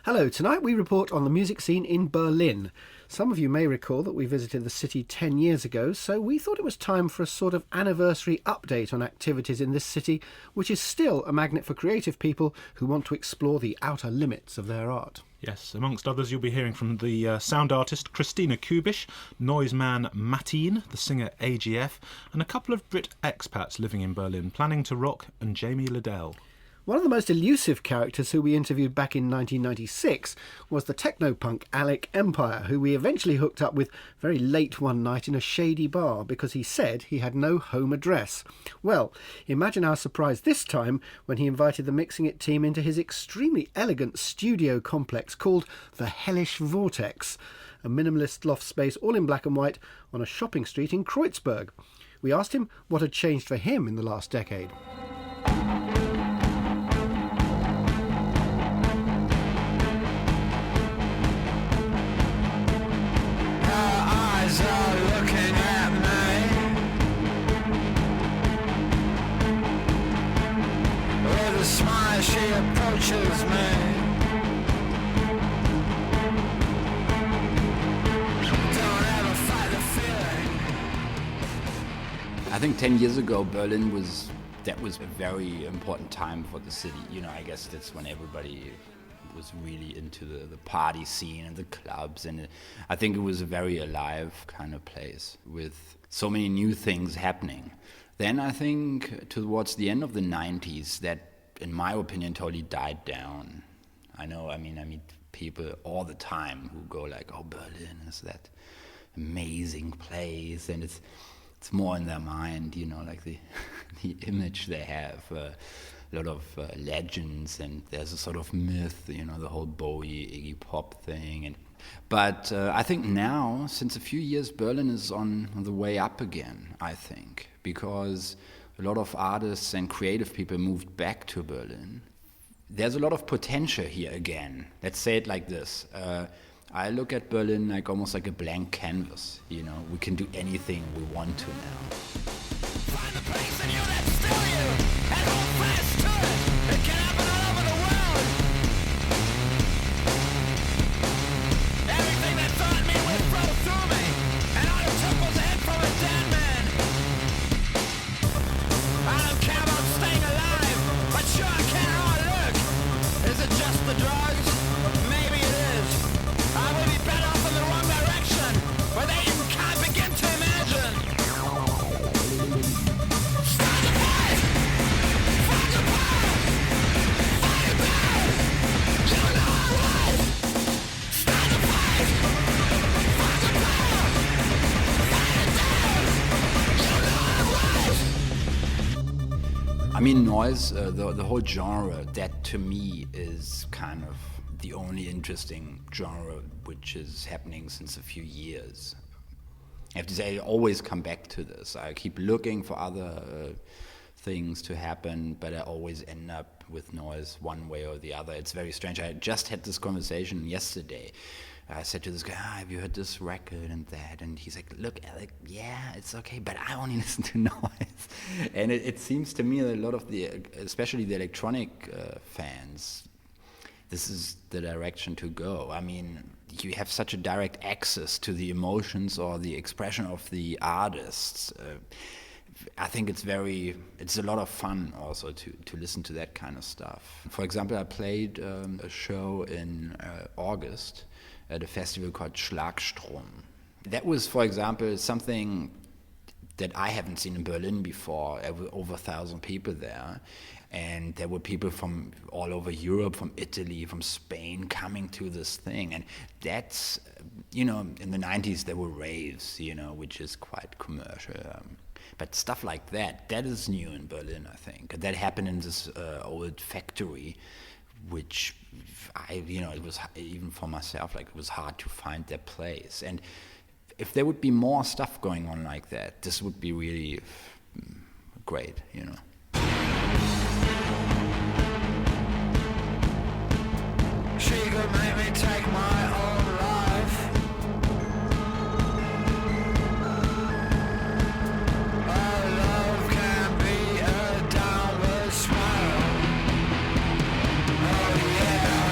Hello, tonight we report on the music scene in Berlin. Some of you may recall that we visited the city 10 years ago, so we thought it was time for a sort of anniversary update on activities in this city, which is still a magnet for creative people who want to explore the outer limits of their art. Yes, amongst others you'll be hearing from the sound artist Christina Kubisch, noise man Mateen, the singer AGF, and a couple of Brit expats living in Berlin, Planning to Rock and Jamie Lidell. One of the most elusive characters who we interviewed back in 1996 was the techno-punk Alec Empire, who we eventually hooked up with very late one night in a shady bar because he said he had no home address. Well, imagine our surprise this time when he invited the Mixing It team into his extremely elegant studio complex called the Hellish Vortex, a minimalist loft space all in black and white on a shopping street in Kreuzberg. We asked him what had changed for him in the last decade. She approaches me. Don't ever fight the feeling. I think 10 years ago Berlin was a very important time for the city. You know, I guess that's when everybody was really into the party scene and the clubs, and I think it was a very alive kind of place with so many new things happening. Then I think towards the end of the 90s that, in my opinion, totally died down. I meet people all the time who go like, oh, Berlin is that amazing place, and it's more in their mind, you know, like the image they have, a lot of legends, and there's a sort of myth, you know, the whole Bowie, Iggy Pop thing. But I think now, since a few years, Berlin is on the way up again, I think, because a lot of artists and creative people moved back to Berlin. There's a lot of potential here again. Let's say it like this. I look at Berlin like almost like a blank canvas. You know, we can do anything we want to now. Find the place in you that's still you, and hold fast to it. It can happen all over the world. Everything that thought me would flow through me, and all it took was a hit from a dead man. I don't care about staying alive, but sure I care how I look. Is it just the drugs? Maybe it is. I will be better off in the wrong direction, where they even can't begin to imagine. Start the fight! Fight the power! Fight it back! You know it was! Start the fight! Fight the power! Fight it down! You know it was! I mean, noise, the whole genre, that to me is kind of the only interesting genre which is happening since a few years. I have to say, I always come back to this. I keep looking for other things to happen, but I always end up with noise one way or the other. It's very strange. I just had this conversation yesterday. I said to this guy, have you heard this record and that? And he's like, look, Alec, yeah, it's okay, but I only listen to noise. And it seems to me that a lot of especially the electronic fans, this is the direction to go. I mean, you have such a direct access to the emotions or the expression of the artists. I think it's a lot of fun also to listen to that kind of stuff. For example, I played a show in August at a festival called Schlagstrom. That was, for example, something that I haven't seen in Berlin before. There were over 1,000 people there. And there were people from all over Europe, from Italy, from Spain, coming to this thing. And that's, you know, in the 90s there were raves, you know, which is quite commercial. But stuff like that is new in Berlin, I think. That happened in this old factory, which it was, even for myself, like, it was hard to find their place. And if there would be more stuff going on like that, this would be really great, you know. She could make me take my own life. Our love can be a downward smile. Oh yeah.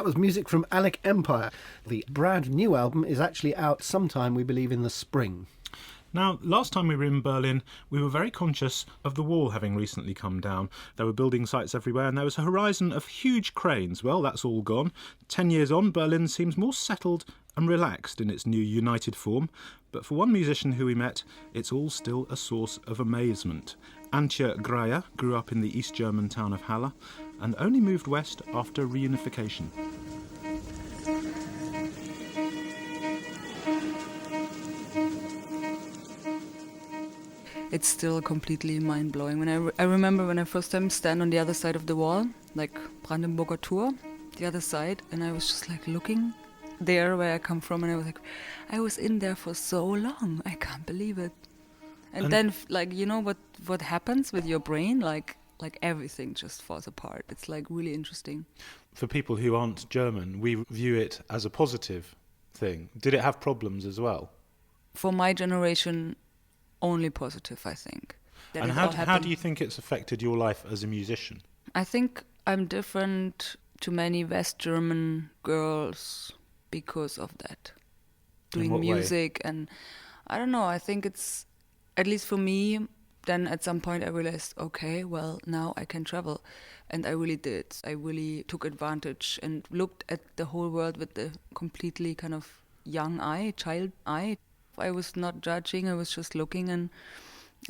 That was music from Alec Empire. The brand new album is actually out sometime, we believe, in the spring. Now, last time we were in Berlin, we were very conscious of the wall having recently come down. There were building sites everywhere and there was a horizon of huge cranes. Well, that's all gone. 10 years on, Berlin seems more settled and relaxed in its new united form. But for one musician who we met, it's all still a source of amazement. Antje Greyer grew up in the East German town of Halle and only moved west after reunification. It's still completely mind-blowing. When I remember when I first time stand on the other side of the wall, like Brandenburger Tor, the other side, and I was just like looking there where I come from, and I was like, I was in there for so long. I can't believe it. And then, like, you know what happens with your brain? Like everything just falls apart. It's like really interesting. For people who aren't German, we view it as a positive thing. Did it have problems as well? For my generation, only positive, I think. And how do you think it's affected your life as a musician? I think I'm different to many West German girls because of that. Doing music way? And I don't know, I think it's, at least for me, then at some point I realized, okay, well, now I can travel. And I really did. I really took advantage and looked at the whole world with the completely kind of young eye, child eye. I was not judging, I was just looking, and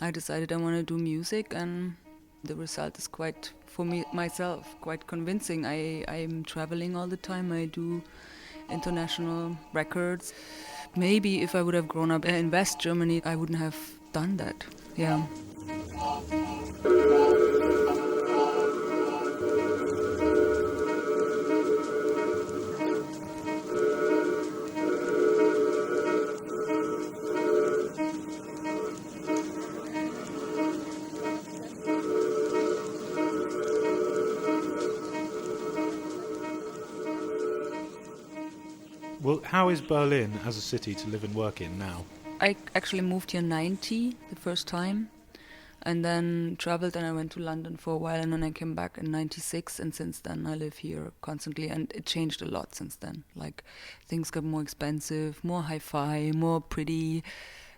I decided I want to do music, and the result is quite, for me myself, quite convincing. I'm traveling all the time, I do international records. Maybe if I would have grown up in West Germany, I wouldn't have done that. Yeah. Well, how is Berlin as a city to live and work in now? I actually moved here 90 the first time, and then traveled, and I went to London for a while, and then I came back in 96, and since then I live here constantly, and it changed a lot since then. Like, things got more expensive, more hi-fi, more pretty,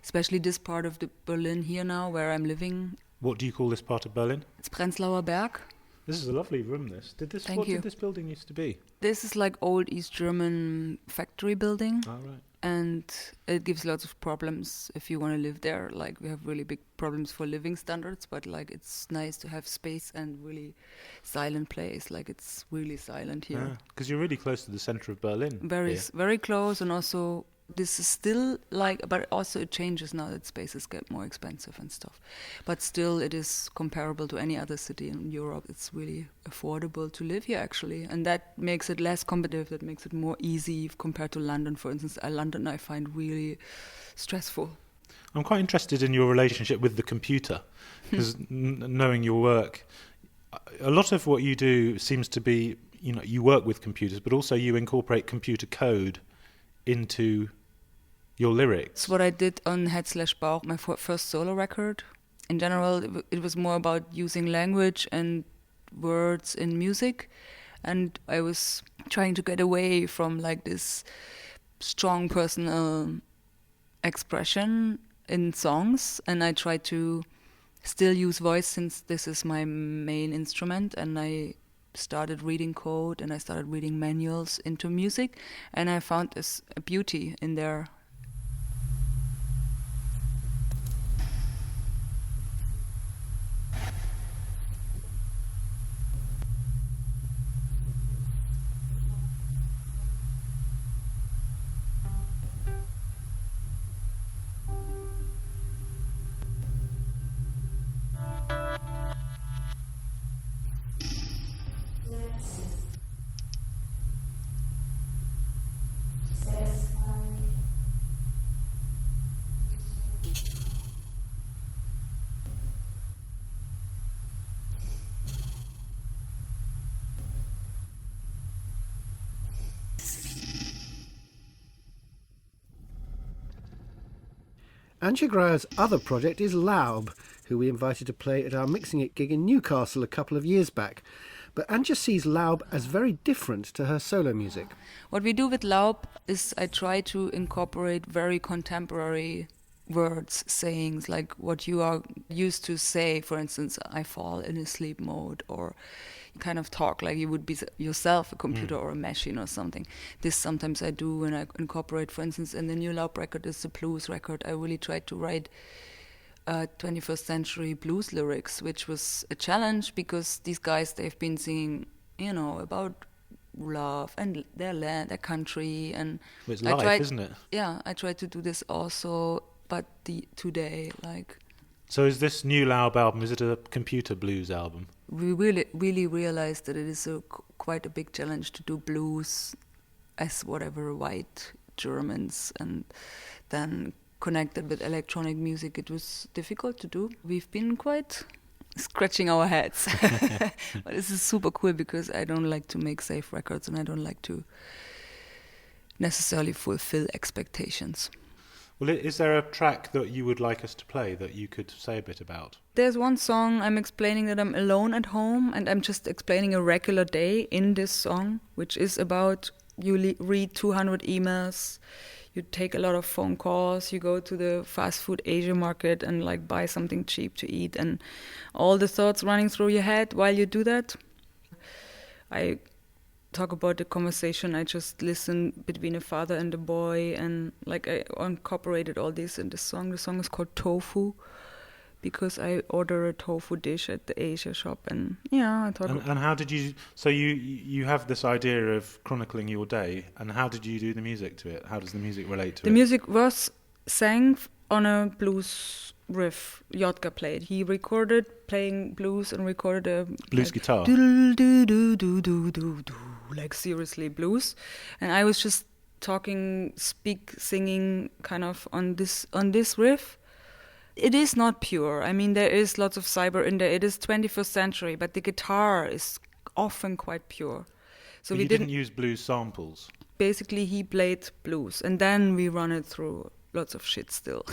especially this part of the Berlin here now where I'm living. What do you call this part of Berlin? It's Prenzlauer Berg. This is a lovely room, this. What did this building used to be? This is like old East German factory building. Oh, right. And it gives lots of problems if you want to live there. Like, we have really big problems for living standards, but like, it's nice to have space and really silent place. Like, it's really silent here. Because you're really close to the center of Berlin. Very close, and also this is still like, but also it changes now that spaces get more expensive and stuff. But still, it is comparable to any other city in Europe. It's really affordable to live here, actually. And that makes it less competitive, that makes it more easy compared to London, for instance. London I find really stressful. I'm quite interested in your relationship with the computer, because knowing your work, a lot of what you do seems to be, you know, you work with computers, but also you incorporate computer code into your lyrics. It's what I did on Head/Bauch, my first solo record. In general, it was more about using language and words in music, and I was trying to get away from like this strong personal expression in songs, and I tried to still use voice since this is my main instrument, and I started reading code and I started reading manuals into music, and I found this a beauty in there. Antje Greyer's other project is Laub, who we invited to play at our Mixing It gig in Newcastle a couple of years back. but Anja sees Laub as very different to her solo music. What we do with Laub is I try to incorporate very contemporary words, sayings, like what you are used to say. For instance, I fall in a sleep mode, or you kind of talk like you would be yourself a computer or a machine or something. This sometimes I do when I incorporate, for instance, in the new Laub record is the blues record. I really tried to write 21st century blues lyrics, which was a challenge because these guys, they've been singing, about love and their land, their country, and it's life, isn't it? Yeah, I tried to do this also, but today, like. So is this new Laub album, is it a computer blues album? We really realized that it is quite a big challenge to do blues as whatever white Germans, and then connected with electronic music. It was difficult to do. We've been quite scratching our heads. But this is super cool because I don't like to make safe records and I don't like to necessarily fulfill expectations. Well, is there a track that you would like us to play that you could say a bit about? There's one song I'm explaining that I'm alone at home and I'm just explaining a regular day in this song, which is about you read 200 emails, you take a lot of phone calls, you go to the fast food Asia market and like buy something cheap to eat, and all the thoughts running through your head while you do that. I talk about the conversation I just listened between a father and a boy, and like I incorporated all this in the song. The song is called Tofu because I order a tofu dish at the Asia shop, and I talk. And how did you? So you have this idea of chronicling your day, and how did you do the music to it? How does the music relate to it? The music was sang on a blues riff Jotka played. He recorded playing blues and recorded a blues guitar. Like seriously blues, and I was just singing kind of on this riff. It is not pure. I mean, there is lots of cyber in there. It is 21st century, but the guitar is often quite pure. So but we you didn't use blues samples. Basically, he played blues, and then we run it through lots of shit still.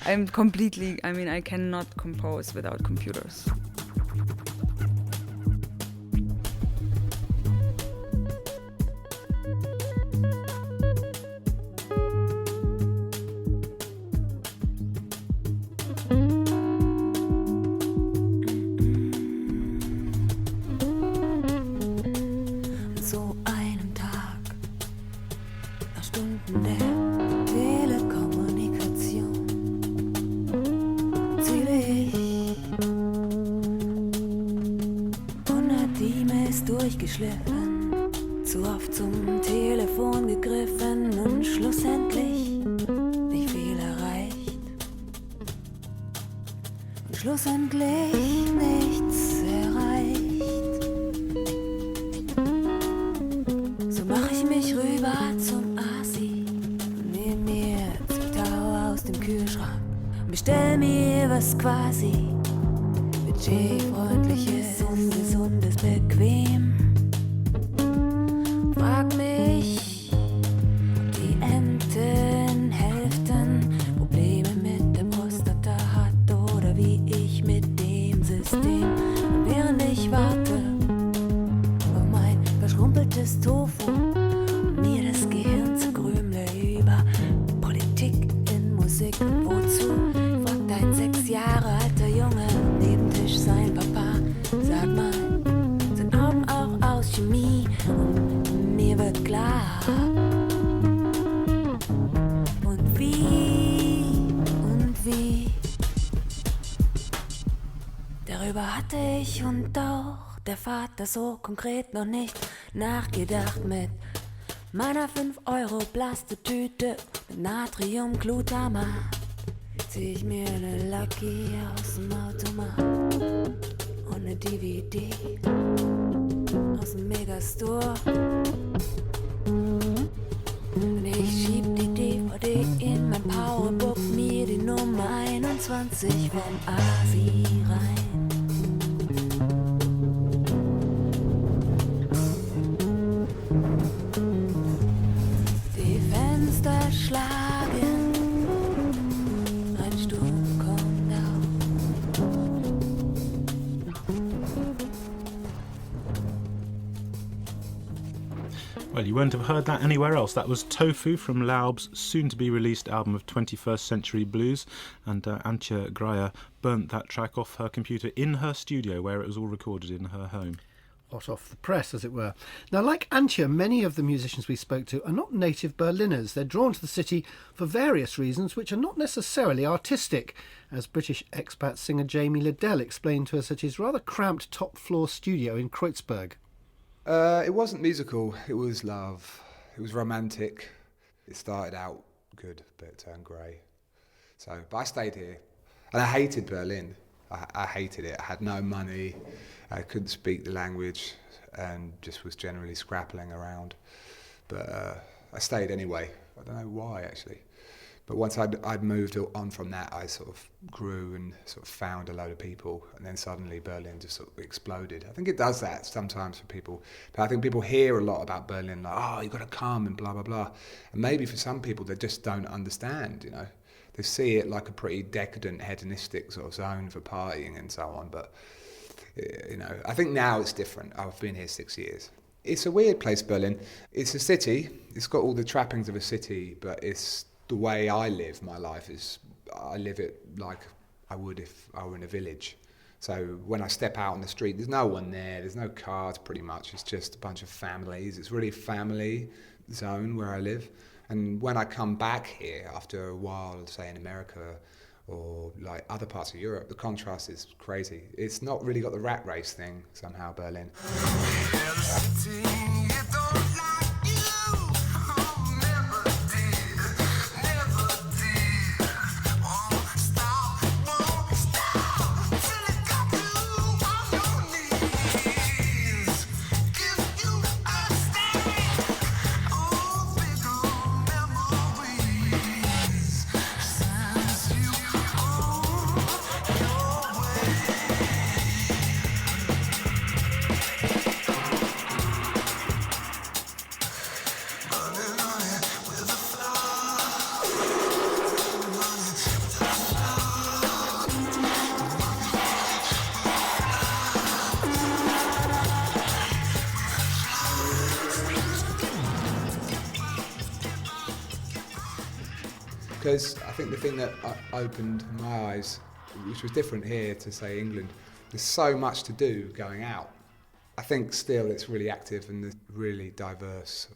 I cannot compose without computers. So einem Tag, nach Stunden der Telekommunikation, zähle ich 100 E-Mails durchgeschliffen, zu oft zum Telefon gegriffen und schlussendlich nicht viel erreicht. Und schlussendlich nichts erreicht. So mach ich mich rüber zum Asi, nehm mir Zitau aus dem Kühlschrank, bestell mir was quasi budgetfreundliches, ungesundes, bequem. Frag mich, ob die Entenhälften Probleme mit der Prostata hat oder wie ich mit dem System. Und während ich warte auf mein verschrumpeltes Tofu, mir das Gehirn zu grümle über Politik in Musik und wozu, fragt ein 6 Jahre alter Junge am Nebentisch sein Papa. Sag mal, sind Augen auch aus Chemie? Und mir wird klar. Und wie darüber hatte ich und auch der Vater so konkret noch nicht nachgedacht. Mit meiner 5-Euro-Plastetüte mit Natriumglutamat zieh ich mir eine Lucky aus dem Automat und eine DVD aus dem Megastore. Und ich schieb die DVD in mein Powerbook, mir die Nummer 21 vom Asi rein. Die Fenster schlagen, ein Sturm kommt auf. Well, you won't have heard that anywhere else. That was Tofu from Laub's soon-to-be-released album of 21st Century Blues, and Antje Grier burnt that track off her computer in her studio where it was all recorded in her home. Hot off the press, as it were. Now, like Antje, many of the musicians we spoke to are not native Berliners. They're drawn to the city for various reasons, which are not necessarily artistic, as British expat singer Jamie Lidell explained to us at his rather cramped top-floor studio in Kreuzberg. It wasn't musical, it was love. It was romantic. It started out good, but it turned grey. But I stayed here. And I hated Berlin. I hated it. I had no money. I couldn't speak the language and just was generally scrappling around. But I stayed anyway. I don't know why, actually. But once I'd moved on from that, I sort of grew and sort of found a load of people, and then suddenly Berlin just sort of exploded. I think it does that sometimes for people. But I think people hear a lot about Berlin, like, oh, you've got to come and blah, blah, blah. And maybe for some people, they just don't understand, you know. They see it like a pretty decadent, hedonistic sort of zone for partying and so on. But, you know, I think now it's different. I've been here 6 years. It's a weird place, Berlin. It's a city. It's got all the trappings of a city, but it's the way I live my life is I live it like I would if I were in a village. So when I step out on the street, there's no one there. There's no cars, pretty much. It's just a bunch of families. It's really a family zone where I live. And when I come back here after a while, say in America or like other parts of Europe, the contrast is crazy. It's not really got the rat race thing somehow, Berlin. Because I think the thing that opened my eyes, which was different here to, say, England, there's so much to do going out. I think still it's really active and there's really diverse.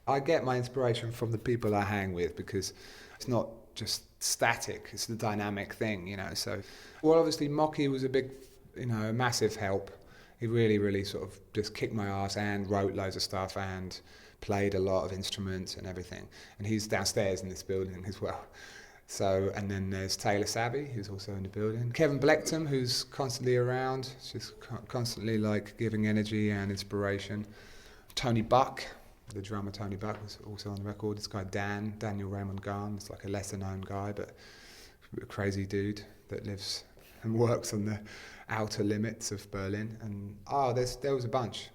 I get my inspiration from the people I hang with because it's not just static, it's the dynamic thing, you know. So, well, obviously Mocky was a big, you know, a massive help. He really, really sort of just kicked my ass and wrote loads of stuff and played a lot of instruments and everything. And he's downstairs in this building as well. So, and then there's Taylor Savvy, who's also in the building. Kevin Blechtam, who's constantly around, just constantly like giving energy and inspiration. Tony Buck, the drummer Tony Buck, was also on the record. This guy Daniel Raymond Garn, is like a lesser known guy, but a crazy dude that lives and works on the outer limits of Berlin. And there was a bunch.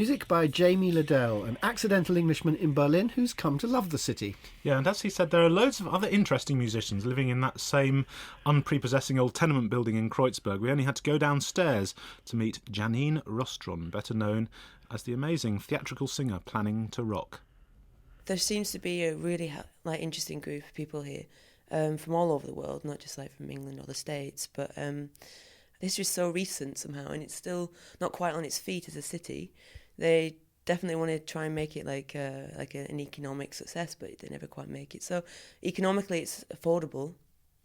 Music by Jamie Lidell, an accidental Englishman in Berlin who's come to love the city. Yeah, and as he said, there are loads of other interesting musicians living in that same unprepossessing old tenement building in Kreuzberg. We only had to go downstairs to meet Janine Rostron, better known as the amazing theatrical singer planning to rock. There seems to be a really interesting group of people here from all over the world, not just from England or the States, but history is so recent somehow, and it's still not quite on its feet as a city. They definitely want to try and make it like an economic success, but they never quite make it. So economically, it's affordable,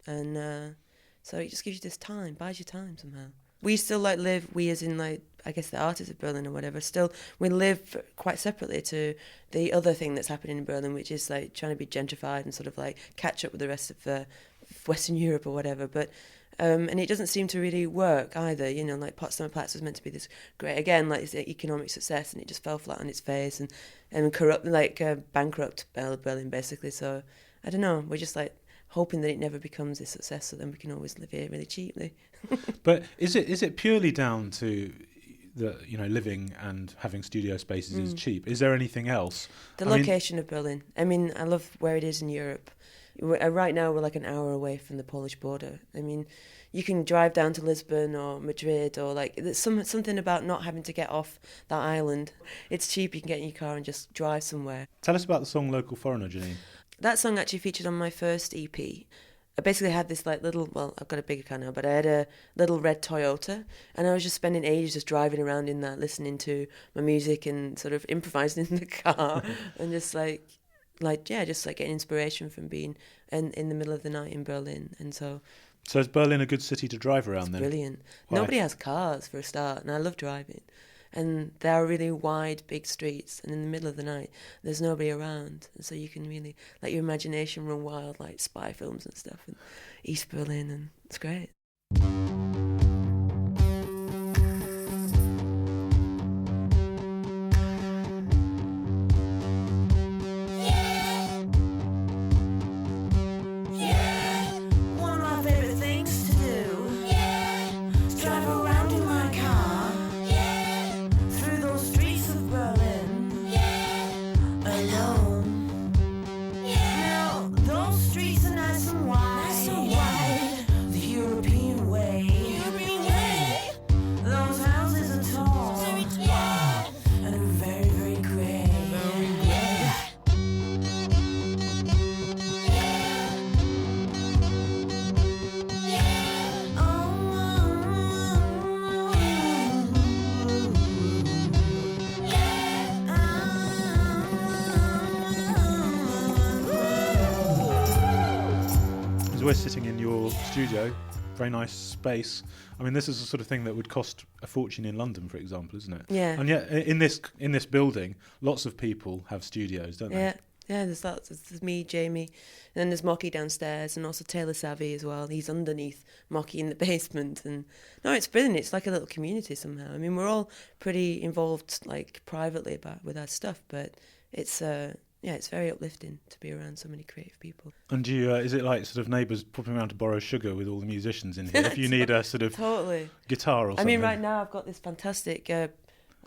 and so it just gives you this time, buys you time somehow. We still live, we as in I guess the artists of Berlin or whatever, still we live quite separately to the other thing that's happening in Berlin, which is trying to be gentrified and sort of catch up with the rest of Western Europe or whatever. But and it doesn't seem to really work either. Potsdamer Platz was meant to be this great, again, it's an economic success, and it just fell flat on its face and corrupt, bankrupt Berlin basically. So I don't know. We're just hoping that it never becomes a success, so then we can always live here really cheaply. But is it purely down to the living and having studio spaces is cheap? Is there anything else? The location of Berlin. I mean, I love where it is in Europe. Right now we're an hour away from the Polish border. I mean, you can drive down to Lisbon or Madrid, or there's something about not having to get off that island. It's cheap. You can get in your car and just drive somewhere. Tell us about the song Local Foreigner, Janine. That song actually featured on my first EP. I basically had this little, well, I've got a bigger car now, but I had a little red Toyota, and I was just spending ages just driving around in that, listening to my music and sort of improvising in the car and just getting inspiration from being in the middle of the night in Berlin. And so is Berlin a good city to drive around then? Brilliant. Why? Nobody has cars for a start, and I love driving. And there are really wide, big streets, and in the middle of the night, there's nobody around. And so you can really let your imagination run wild, like spy films and stuff, and East Berlin, and it's great. We're sitting in your studio, very nice space. I mean, this is the sort of thing that would cost a fortune in London, for example, isn't it? Yeah. And yet, in this building, lots of people have studios, don't they? Yeah. There's lots. There's me, Jamie, and then there's Mocky downstairs, and also Taylor Savvy as well. He's underneath Mocky in the basement, and no, it's brilliant. It's like a little community somehow. I mean, we're all pretty involved, privately with our stuff, but it's it's very uplifting to be around so many creative people. And do you, is it sort of neighbours popping around to borrow sugar with all the musicians in here? If you need a sort of totally guitar or something. I mean, right now I've got this fantastic, I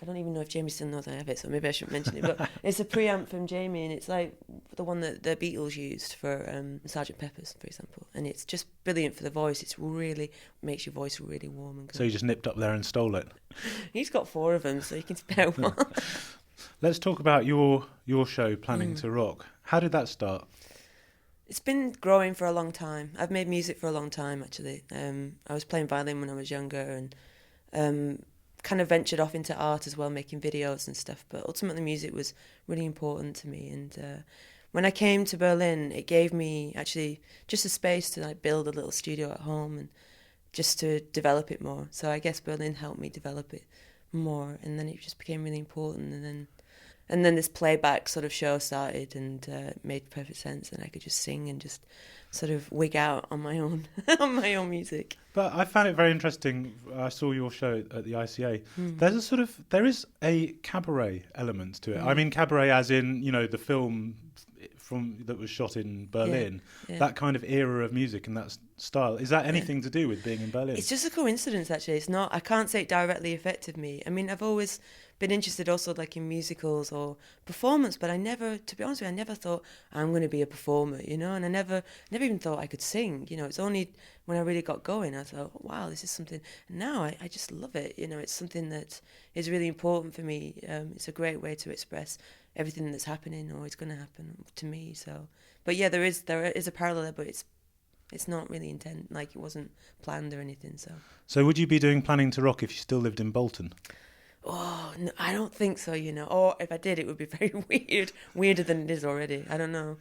don't even know if Jamie still knows I have it, so maybe I shouldn't mention it, but it's a preamp from Jamie, and it's the one that the Beatles used for Sgt. Pepper's, for example. And it's just brilliant for the voice. It's really makes your voice really warm and good. So you just nipped up there and stole it? He's got 4 of them, so you can spare one. Let's talk about your show, Planning to Rock. How did that start? It's been growing for a long time. I've made music for a long time, actually. I was playing violin when I was younger, and kind of ventured off into art as well, making videos and stuff. But ultimately, music was really important to me. And when I came to Berlin, it gave me actually just a space to build a little studio at home and just to develop it more. So I guess Berlin helped me develop it more, and then it just became really important. And then this playback sort of show started, and it made perfect sense, and I could just sing and just sort of wig out on my own on my own music. But I found it very interesting. I saw your show at the ICA. There is a cabaret element to it. I mean, cabaret as in the film that was shot in Berlin. Yeah. That kind of era of music and that style. Is that anything to do with being in Berlin? It's just a coincidence, actually. It's not. I can't say it directly affected me. I mean, I've always been interested also like in musicals or performance, but I never, to be honest with you, I never thought I'm going to be a performer, you know, and I never even thought I could sing, you know. It's only when I really got going I thought, oh, wow, this is something. And now I just love it, you know. It's something that is really important for me. It's a great way to express everything that's happening or is going to happen to me. So, but yeah, there is a parallel there, but it's not really intent, like it wasn't planned or anything. So would you be doing Planning to Rock if you still lived in Bolton? Oh, no, I don't think so, you know. Or if I did, it would be very weird, weirder than it is already. I don't know.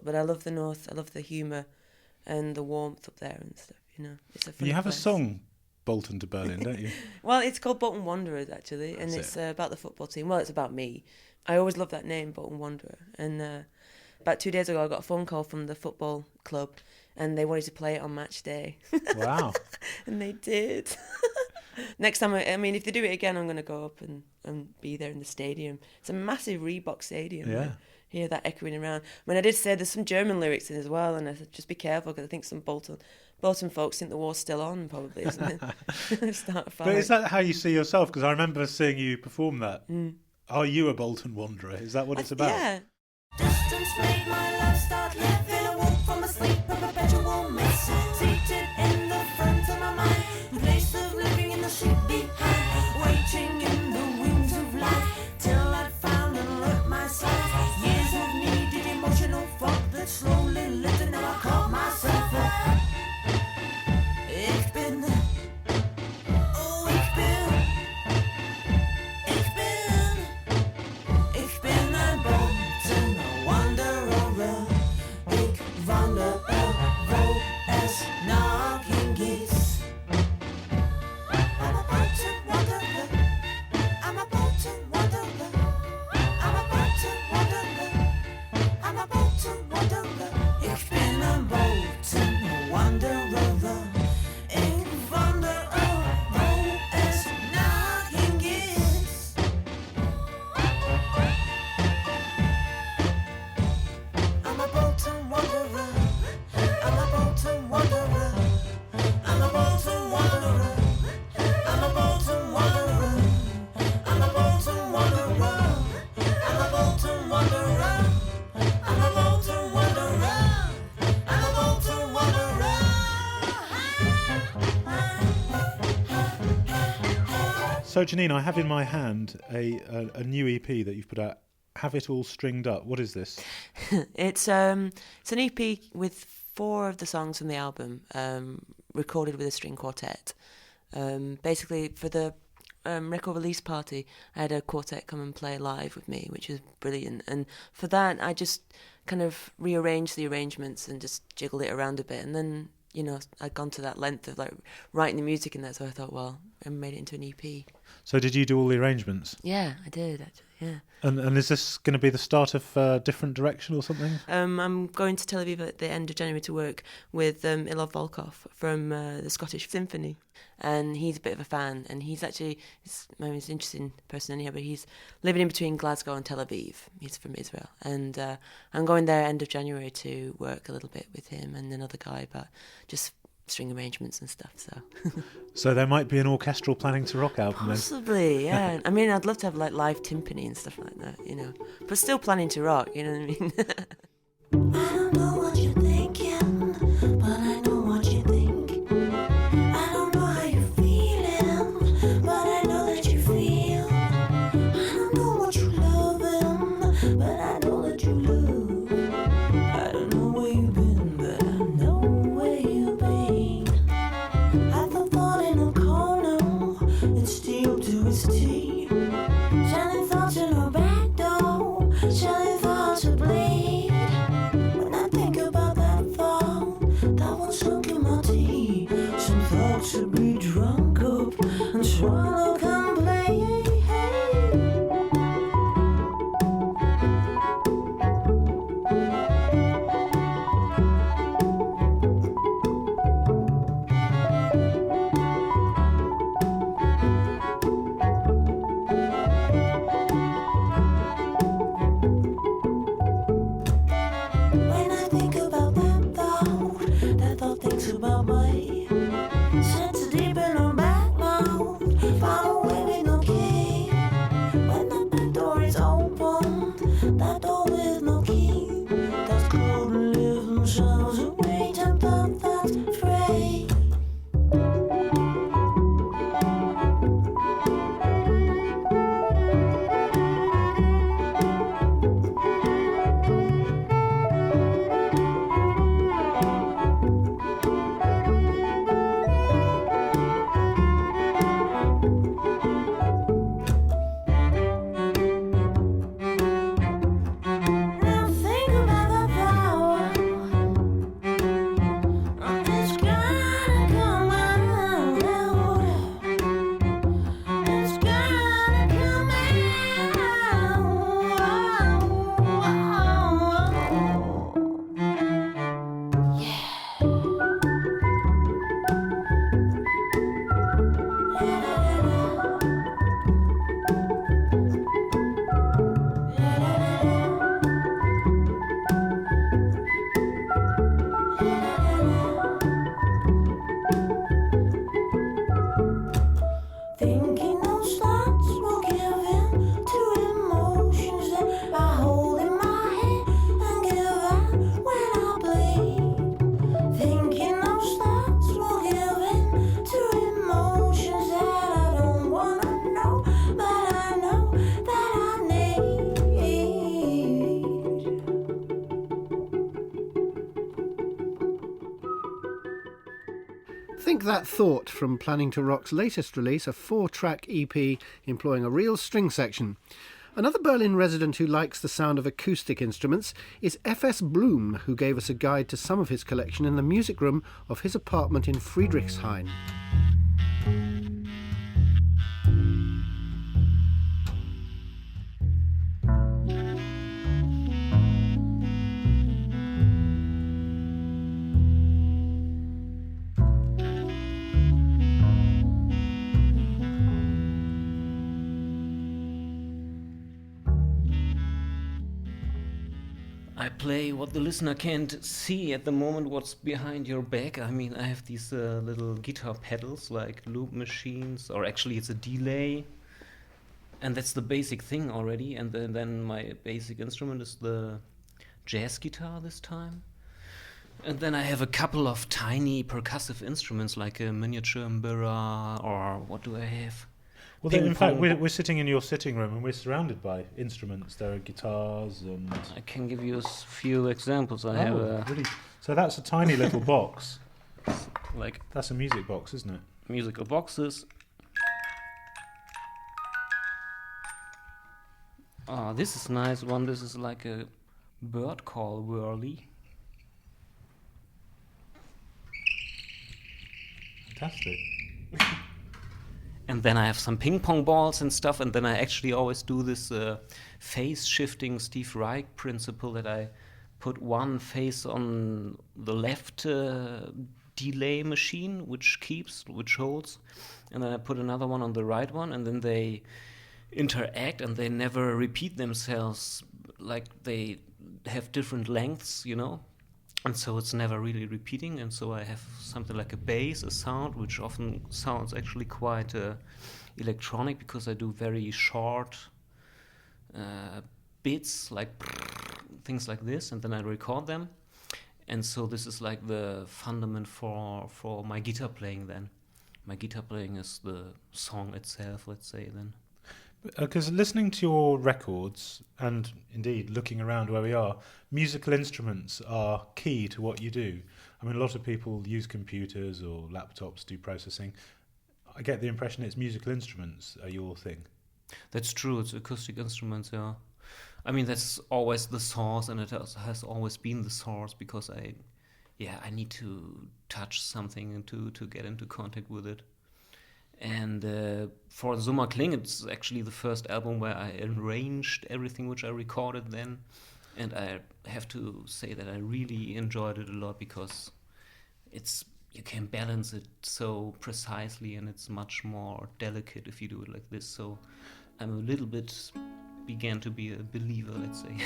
But I love the North. I love the humour and the warmth up there and stuff, you know. It's a funny You have place. a song, Bolton to Berlin, don't you? Well, it's called Bolton Wanderers, actually, and That's it's about the football team. Well, it's about me. I always loved that name, Bolton Wanderer. And about 2 days ago, I got a phone call from the football club, and they wanted to play it on match day. Wow. And they did. Next time, I mean, if they do it again, I'm going to go up and be there in the stadium. It's a massive Reebok stadium. Yeah. Hear that echoing around. I mean, I did say there's some German lyrics in as well, and I said, just be careful, because I think some Bolton folks think the war's still on, probably, isn't it? Start a fight. But is that how you see yourself? Because I remember seeing you perform that. Are you a Bolton Wanderer? Is that what it's about? Yeah. Distance made my life start living. I woke from a sleep, a perpetual mist. Seated in the front of my mind, the place of living in the sheep behind, waiting in the wings of life, till I found and learnt my size. Years of needed emotional thought that slowly lit, and now I caught myself up. Ich bin, oh, ich bin ein Bolton Wanderer. Ich wandere, wo es nach hingeht. I'm a Bolton Wanderer. I'm a Bolton Wanderer. I'm a Bolton Wanderer. I'm a Bolton Wanderer. Ich bin ein Bolton Wanderer. Ich wandere, wo es nach hingeht. I'm a Bolton Wanderer. I'm a Bolton Wanderer. I'm a Bolton Wanderer. I'm a Bolton Wanderer. I'm a Bolton Wanderer. I'm a Bolton Wanderer. I'm a Bolton Wanderer. I'm a Bolton Wanderer. So, Janine, I have in my hand a new EP that you've put out. Have It All Stringed Up. What is this? It's an EP with 4 of the songs from the album, recorded with a string quartet. Basically, for the record release party, I had a quartet come and play live with me, which was brilliant. And for that, I just kind of rearranged the arrangements and just jiggled it around a bit. And then, you know, I'd gone to that length of like writing the music in that, so I thought, well, I made it into an EP. So did you do all the arrangements? Yeah, I did, actually, yeah. And is this going to be the start of a different direction or something? I'm going to Tel Aviv at the end of January to work with Ilov Volkov from the Scottish Symphony, and he's a bit of a fan, and he's actually, he's an interesting person anyhow, but he's living in between Glasgow and Tel Aviv. He's from Israel, and I'm going there end of January to work a little bit with him and another guy, but just string arrangements and stuff, so... So there might be an orchestral Planning to Rock album then? Possibly, yeah. I mean, I'd love to have like live timpani and stuff like that, you know. But still Planning to Rock, you know what I mean? I don't know what you're thinking, but I know what you think. I don't know how you're feeling, but I know that you feel. I don't know what you're loving, but I know that you love. I don't know where you've been, but I know where you've been. I thought in a corner, it's still to its teeth. Shining thoughts in her back door, shining thoughts to bleed. Think That Thought from Planning to Rock's latest release, a 4-track EP employing a real string section. Another Berlin resident who likes the sound of acoustic instruments is F.S. Blumm, who gave us a guide to some of his collection in the music room of his apartment in Friedrichshain. I play what the listener can't see at the moment, what's behind your back. I mean, I have these little guitar pedals, like loop machines, or actually it's a delay. And that's the basic thing already. And then my basic instrument is the jazz guitar this time. And then I have a couple of tiny percussive instruments, like a miniature mbira, or what do I have? Well, then, in fact, we're sitting in your sitting room and we're surrounded by instruments. There are guitars and... I can give you a few examples. I have a... Really? So that's a tiny little box. Like... That's a music box, isn't it? Musical boxes. Oh, this is a nice one. This is like a bird call whirly. Fantastic. And then I have some ping pong balls and stuff, and then I actually always do this phase shifting Steve Reich principle that I put one phase on the left delay machine, which holds, and then I put another one on the right one, and then they interact and they never repeat themselves, like they have different lengths, you know? And so it's never really repeating, and so I have something like a bass, a sound, which often sounds actually quite electronic because I do very short bits, like things like this, and then I record them. And so this is like the fundament for my guitar playing then. My guitar playing is the song itself, let's say then. Because listening to your records, and indeed looking around where we are, musical instruments are key to what you do. I mean, a lot of people use computers or laptops, do processing. I get the impression it's musical instruments are your thing. That's true, it's acoustic instruments, yeah. I mean, that's always the source, and it has always been the source, because I need to touch something and to get into contact with it. And for Summer Kling, it's actually the first album where I arranged everything which I recorded then. And I have to say that I really enjoyed it a lot, because you can balance it so precisely, and it's much more delicate if you do it like this. So I'm a little bit began to be a believer, let's say.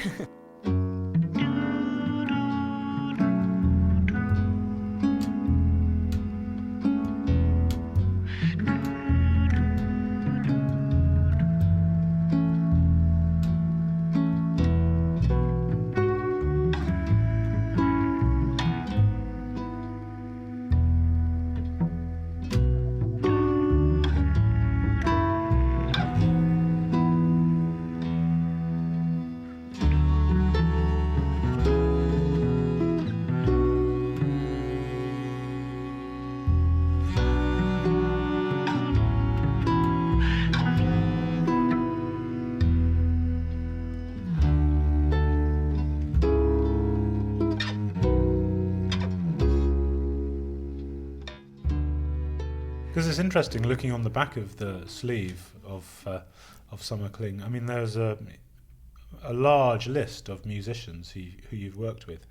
Because it's interesting looking on the back of the sleeve of Summer Kling. I mean, there's a large list of musicians who you've worked with.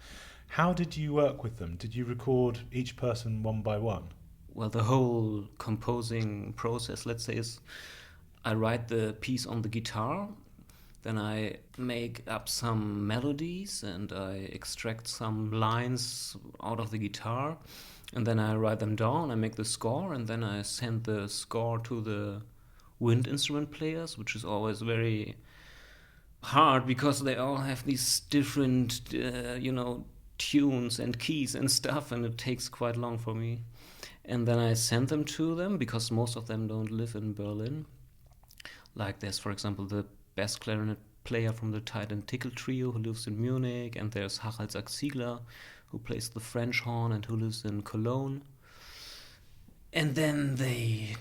How did you work with them? Did you record each person one by one? Well, the whole composing process, let's say, is I write the piece on the guitar, then I make up some melodies and I extract some lines out of the guitar, and then I write them down, I make the score, and then I send the score to the wind instrument players, which is always very hard because they all have these different, tunes and keys and stuff, and it takes quite long for me. And then I send them to them because most of them don't live in Berlin. Like there's, for example, the bass clarinet player from the Tide and Tickle trio who lives in Munich, and there's Harald Sack-Ziegler who plays the French horn and who lives in Cologne. And then they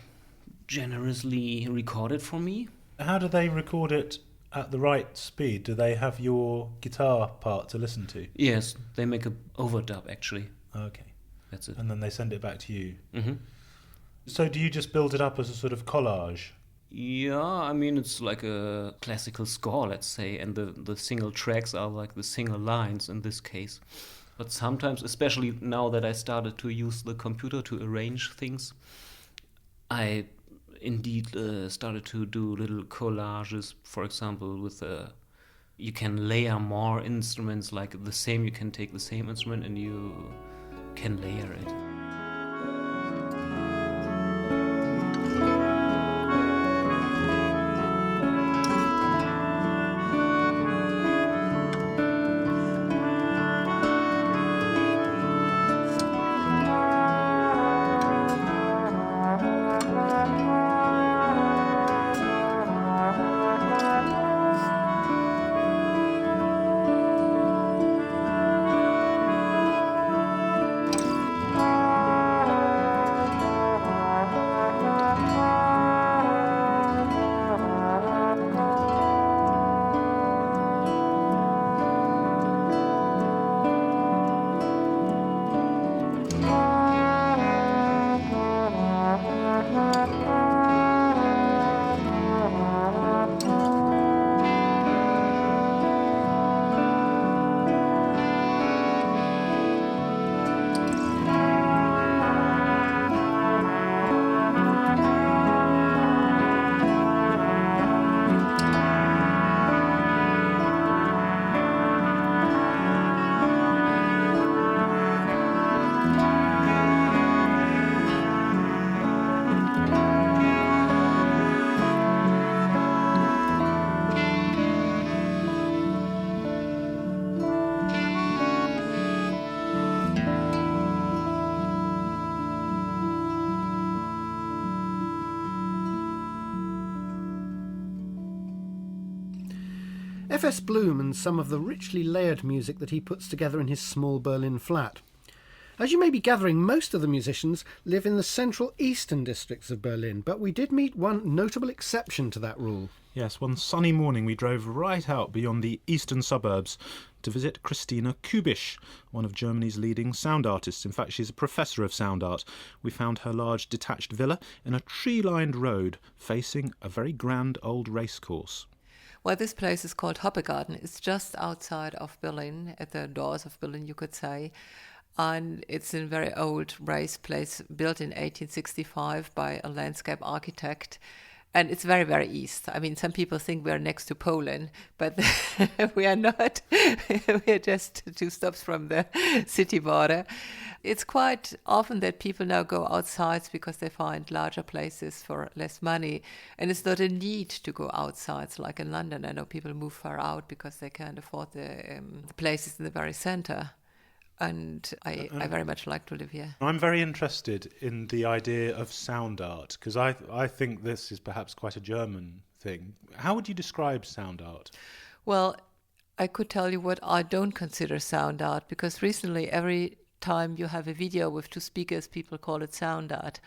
generously record it for me. How do they record it at the right speed? Do they have your guitar part to listen to? Yes, they make a overdub actually. Okay. That's it. And then they send it back to you. Hmm. So do you just build it up as a sort of collage? Yeah, I mean, it's like a classical score, let's say, and the single tracks are like the single lines in this case. But sometimes, especially now that I started to use the computer to arrange things, I indeed started to do little collages, for example, with you can layer more instruments, like you can take the same instrument and you can layer it. F.S. Blumm and some of the richly layered music that he puts together in his small Berlin flat. As you may be gathering, most of the musicians live in the central eastern districts of Berlin, but we did meet one notable exception to that rule. Yes, one sunny morning we drove right out beyond the eastern suburbs to visit Christina Kubisch, one of Germany's leading sound artists. In fact, she's a professor of sound art. We found her large detached villa in a tree-lined road facing a very grand old racecourse. Well, this place is called Hoppegarten. It's just outside of Berlin, at the doors of Berlin, you could say. And it's a very old race place, built in 1865 by a landscape architect. And it's very, very east. I mean, some people think we're next to Poland, but we are not. We're just 2 stops from the city border. It's quite often that people now go outside because they find larger places for less money. And it's not a need to go outside, like in London. I know people move far out because they can't afford the places in the very center. And I very much like to live here. I'm very interested in the idea of sound art, because I think this is perhaps quite a German thing. How would you describe sound art? Well, I could tell you what I don't consider sound art, because recently every time you have a video with 2 speakers, people call it sound art.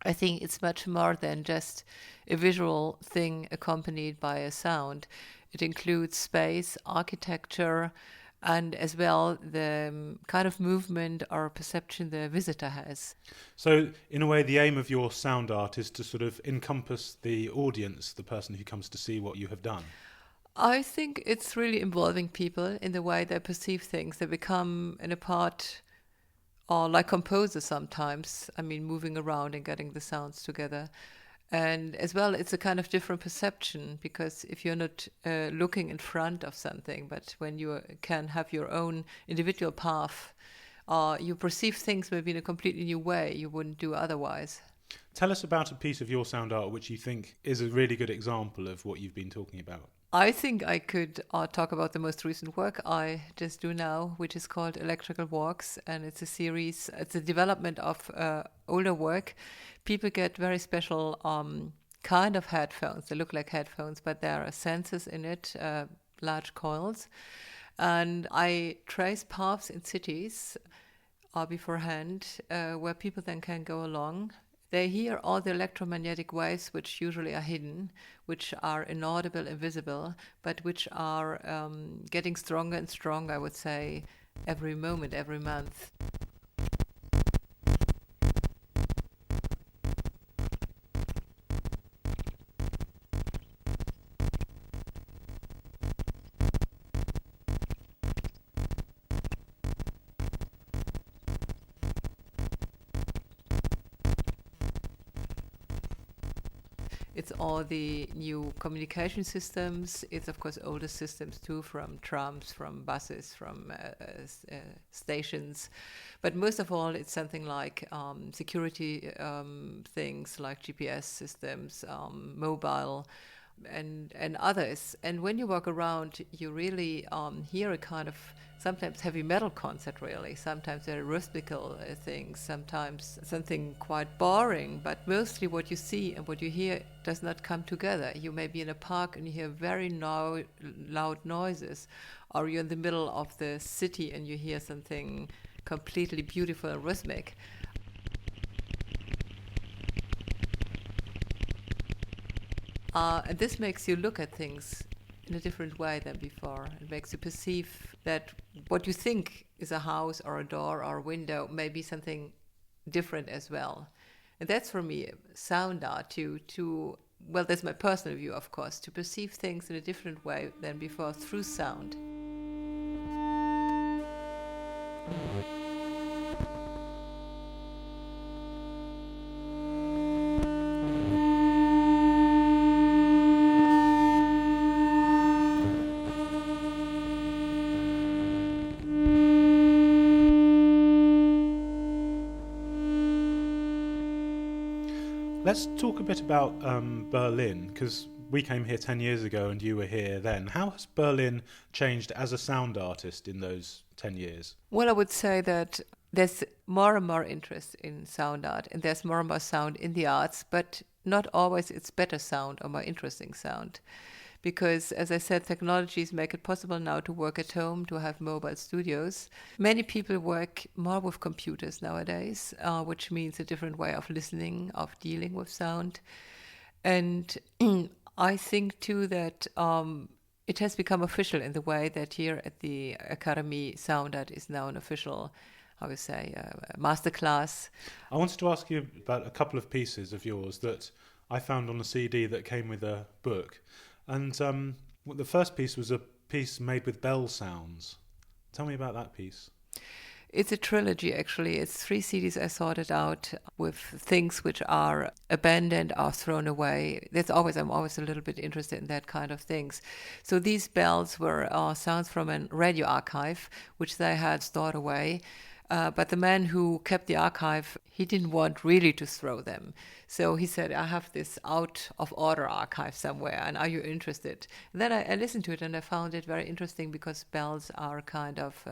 I think it's much more than just a visual thing accompanied by a sound. It includes space, architecture, and as well the kind of movement or perception the visitor has. So, in a way, the aim of your sound art is to sort of encompass the audience, the person who comes to see what you have done. I think it's really involving people in the way they perceive things. They become a part, or like composers sometimes, I mean, moving around and getting the sounds together. And as well, it's a kind of different perception, because if you're not looking in front of something, but when you can have your own individual path, you perceive things maybe in a completely new way you wouldn't do otherwise. Tell us about a piece of your sound art which you think is a really good example of what you've been talking about. I think I could talk about the most recent work I just do now, which is called Electrical Walks, and it's a series, it's a development of older work. People get very special kind of headphones. They look like headphones, but there are sensors in it, large coils. And I trace paths in cities beforehand where people then can go along They hear all the electromagnetic waves, which usually are hidden, which are inaudible, invisible, but which are getting stronger and stronger, I would say, every moment, every month. It's all the new communication systems. It's, of course, older systems too, from trams, from buses, from stations. But most of all, it's something like security things like GPS systems, mobile, and others. And when you walk around, you really hear a kind of sometimes heavy metal concert, really, sometimes very rhythmical things, sometimes something quite boring, but mostly what you see and what you hear does not come together. You may be in a park and you hear very loud noises, or you're in the middle of the city and you hear something completely beautiful and rhythmic. And this makes you look at things in a different way than before. It makes you perceive that what you think is a house or a door or a window may be something different as well. And that's for me sound art, well, that's my personal view, of course, to perceive things in a different way than before through sound. Let's talk a bit about Berlin, because we came here 10 years ago and you were here then. How has Berlin changed as a sound artist in those 10 years? Well, I would say that there's more and more interest in sound art, and there's more and more sound in the arts, but not always it's better sound or more interesting sound. Because, as I said, technologies make it possible now to work at home, to have mobile studios. Many people work more with computers nowadays, which means a different way of listening, of dealing with sound. And I think, too, that it has become official in the way that here at the Academy, sound art is now an official, I would say, masterclass. I wanted to ask you about a couple of pieces of yours that I found on a CD that came with a book. And the first piece was a piece made with bell sounds. Tell me about that piece. It's a trilogy, actually. It's 3 CDs I sorted out with things which are abandoned or thrown away. I'm always a little bit interested in that kind of things. So these bells were sounds from a radio archive, which they had stored away. But the man who kept the archive, he didn't want really to throw them. So he said, I have this out of order archive somewhere, and are you interested? And then I listened to it and I found it very interesting because bells are kind of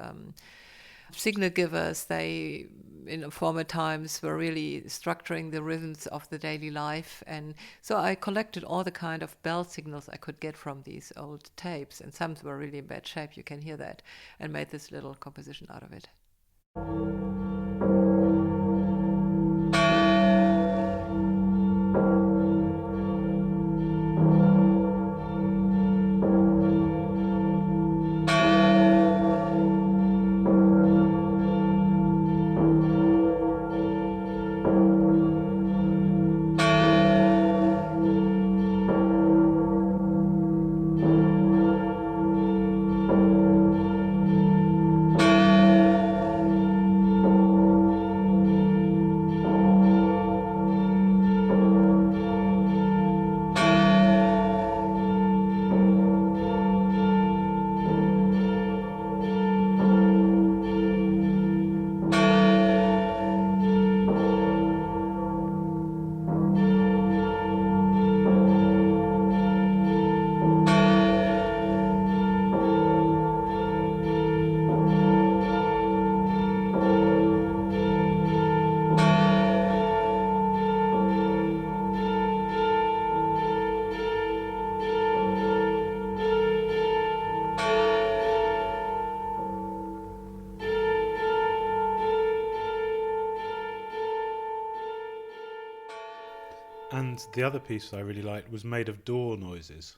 signal givers. They, in former times, were really structuring the rhythms of the daily life. And so I collected all the kind of bell signals I could get from these old tapes, and some were really in bad shape, you can hear that, and made this little composition out of it. And the other piece I really liked was made of door noises.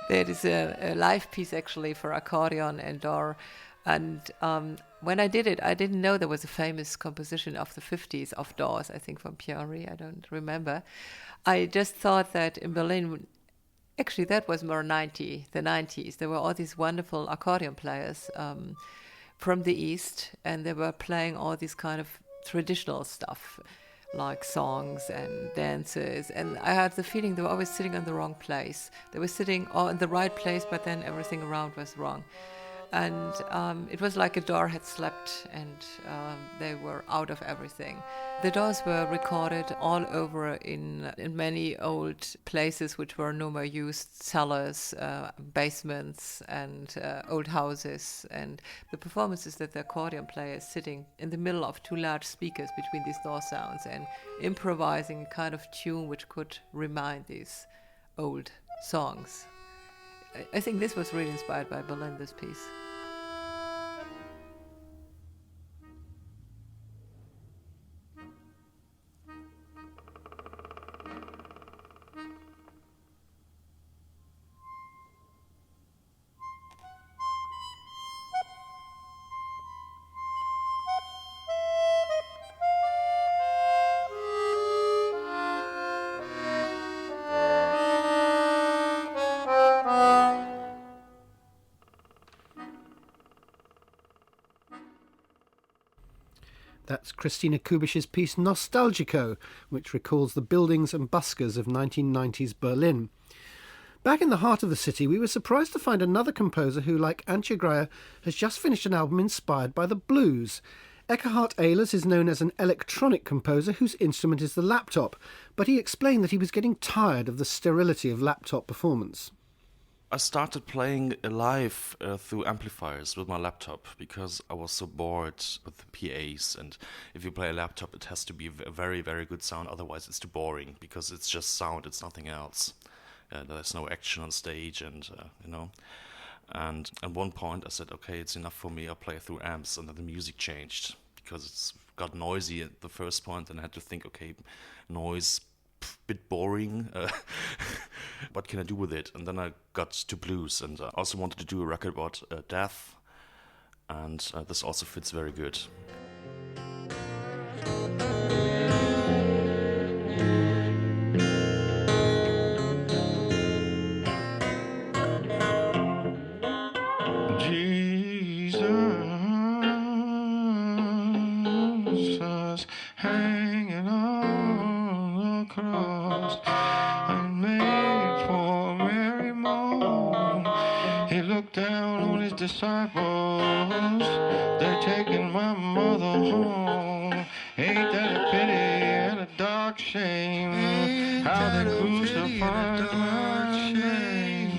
There is a live piece actually for accordion and door. And when I did it, I didn't know there was a famous composition of the 50s of doors, I think from Piori, I don't remember. I just thought that in Berlin, actually that was more the 90s. There were all these wonderful accordion players from the East, and they were playing all these kind of traditional stuff, like songs and dances, and I had the feeling they were always sitting in the wrong place. They were sitting all in the right place, but then everything around was wrong. And it was like a door had slept, and they were out of everything. The doors were recorded all over in many old places which were no more used, cellars, basements, and old houses. And the performance is that the accordion player is sitting in the middle of two large speakers between these door sounds and improvising a kind of tune which could remind these old songs. I think this was really inspired by Berlin, this piece. That's Christina Kubish's piece Nostalgico, which recalls the buildings and buskers of 1990s Berlin. Back in the heart of the city, we were surprised to find another composer who, like Antje Grier, has just finished an album inspired by the blues. Eckhard Ehlers is known as an electronic composer whose instrument is the laptop, but he explained that he was getting tired of the sterility of laptop performance. I started playing live through amplifiers with my laptop because I was so bored with the PAs, and if you play a laptop it has to be a very, very good sound, otherwise it's too boring because it's just sound, it's nothing else. There's no action on stage, and and at one point I said, okay, it's enough for me, I'll play through amps, and then the music changed because it's got noisy at the first point, and I had to think, okay, noise, bit boring, what can I do with it? And then I got to blues, and I also wanted to do a record about death, and this also fits very good. Jesus hanging on the cross and made for Mary Moon. He looked down on his disciples. They're taking my mother home. Ain't that a pity and a dark shame? How they crucified my shame.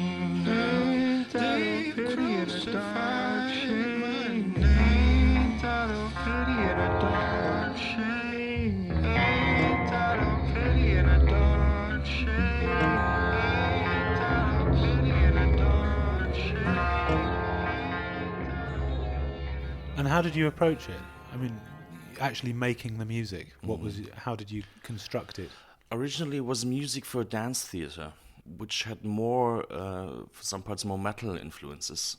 Ain't that a pity and a dark shame? Ain't that a pity and a dark shame? Ain't that a pity and a dark shame? Ain't that a pity and a dark shame? And how did you approach it? I mean, actually making the music. What was it, how did you construct it? Originally it was music for dance theater, which had more, for some parts, more metal influences.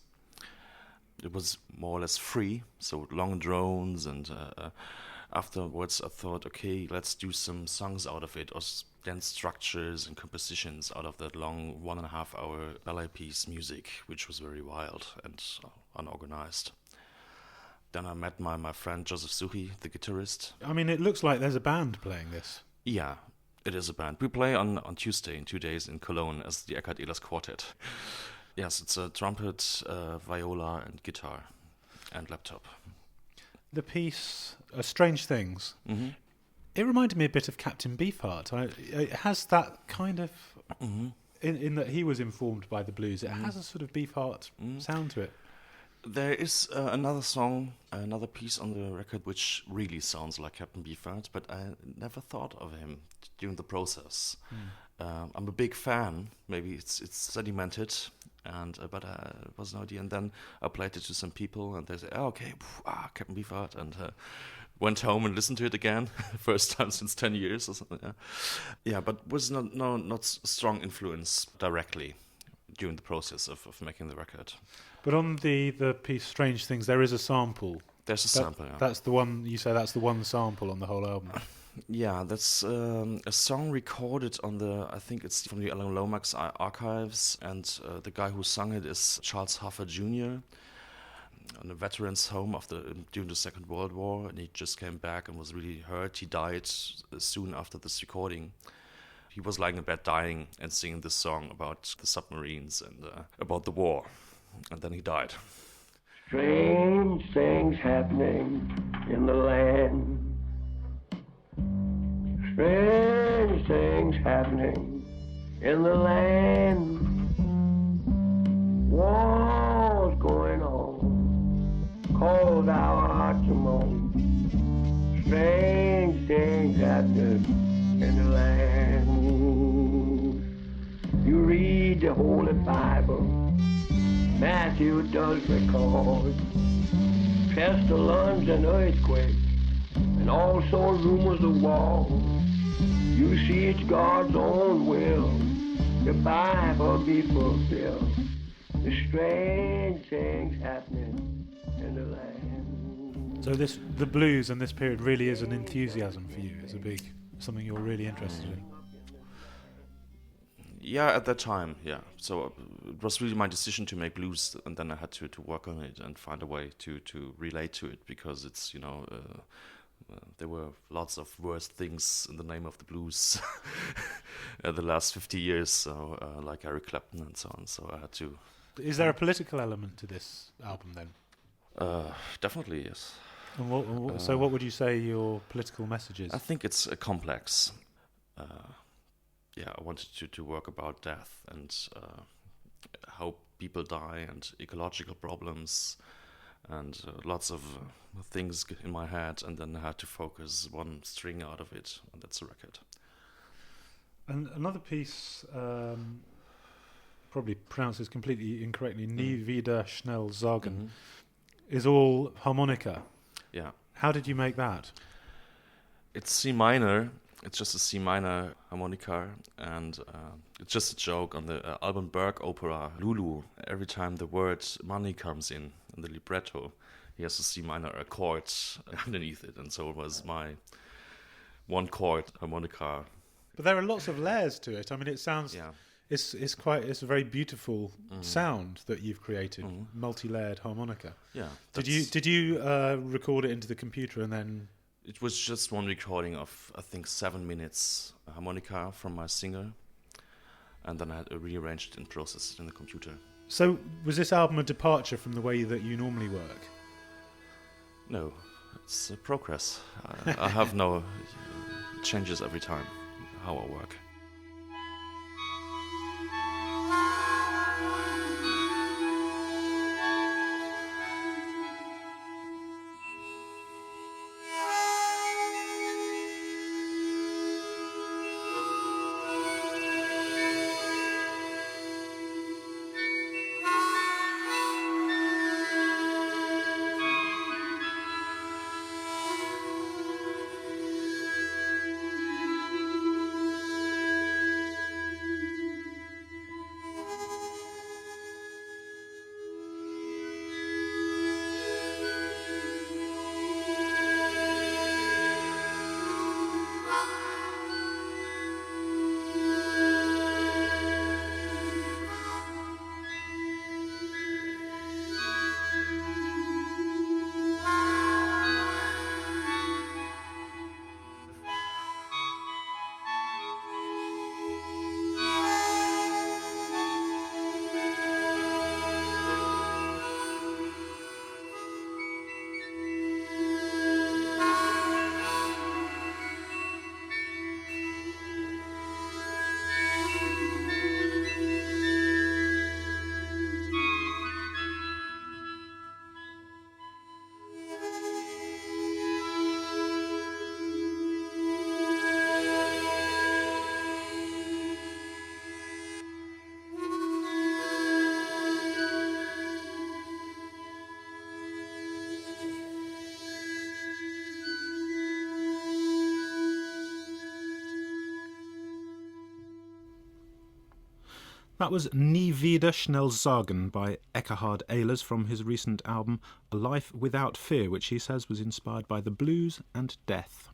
It was more or less free, so long drones, and afterwards I thought, okay, let's do some songs out of it, or dance structures and compositions out of that long 1.5 hour ballet piece music, which was very wild and unorganized. Then I met my friend Joseph Suchi, the guitarist. I mean, it looks like there's a band playing this. Yeah, it is a band. We play on Tuesday in 2 days in Cologne as the Eckhard Ehlers Quartet. Yes, it's a trumpet, viola, and guitar, and laptop. The piece, Strange Things, Mm-hmm. it reminded me a bit of Captain Beefheart. It has that kind of, Mm-hmm. in that he was informed by the blues, it has a sort of Beefheart sound to it. There is another song, another piece on the record which really sounds like Captain Beefheart, but I never thought of him during the process. I'm a big fan. Maybe it's sedimented, and but it was no idea. And then I played it to some people, and they said, "Oh, okay, Captain Beefheart," and went home and listened to it again, first time since 10 years or something. Yeah, but was not strong influence directly during the process of making the record. But on the piece Strange Things, there is a sample. There's a sample, yeah. That's the one, you say that's the one sample on the whole album. Yeah, that's a song recorded on I think it's from the Alan Lomax archives, and the guy who sung it is Charles Huffer Jr., on a veterans home during the Second World War, and he just came back and was really hurt. He died soon after this recording. He was lying in bed dying and singing this song about the submarines and about the war, and then he died. Strange things happening in the land. Strange things happening in the land. Wars going on, cause our hearts to moan. Strange things happening in the land. You read the Holy Bible, Matthew does record pestilence and earthquakes, and also rumors of war. You see it's God's own will, the Bible be fulfilled. The strange things happening in the land. So the blues and this period really is an enthusiasm for you. It's something you're really interested in. Yeah, at that time, yeah. So it was really my decision to make blues, and then I had to work on it and find a way to relate to it, because it's, there were lots of worse things in the name of the blues the last 50 years, so like Eric Clapton and so on. So I had to. Is there a political element to this album then? Definitely, yes. And so what would you say your political message is? I think it's complex. I wanted to work about death and how people die and ecological problems and lots of things in my head, and then I had to focus one string out of it, and that's a record. And another piece, probably pronounces completely incorrectly, Nie wieder schnell sagen, is all harmonica. Yeah. How did you make that? It's C minor. It's just a C minor harmonica, and it's just a joke on the Alban Berg opera Lulu. Every time the word money comes in the libretto, he has a C minor chord underneath it, and so it was my one chord harmonica. But there are lots of layers to it. I mean, it sounds it's a very beautiful sound that you've created, multi-layered harmonica. Yeah. Did you record it into the computer and then? It was just one recording of, I think, 7 minutes harmonica from my singer, and then I had rearranged it and processed it in the computer. So was this album a departure from the way that you normally work? No, it's a progress. I have no changes every time how I work. That was Nie wieder schnell sagen by Eckhard Ehlers from his recent album A Life Without Fear, which he says was inspired by the blues and death.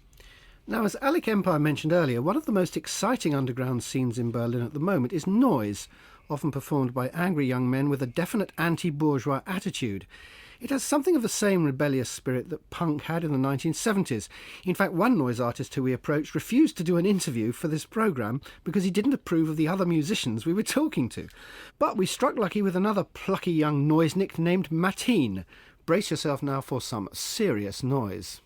Now, as Alec Empire mentioned earlier, one of the most exciting underground scenes in Berlin at the moment is noise, often performed by angry young men with a definite anti-bourgeois attitude. It has something of the same rebellious spirit that punk had in the 1970s. In fact, one noise artist who we approached refused to do an interview for this programme because he didn't approve of the other musicians we were talking to. But we struck lucky with another plucky young noisenick named Martine. Brace yourself now for some serious noise.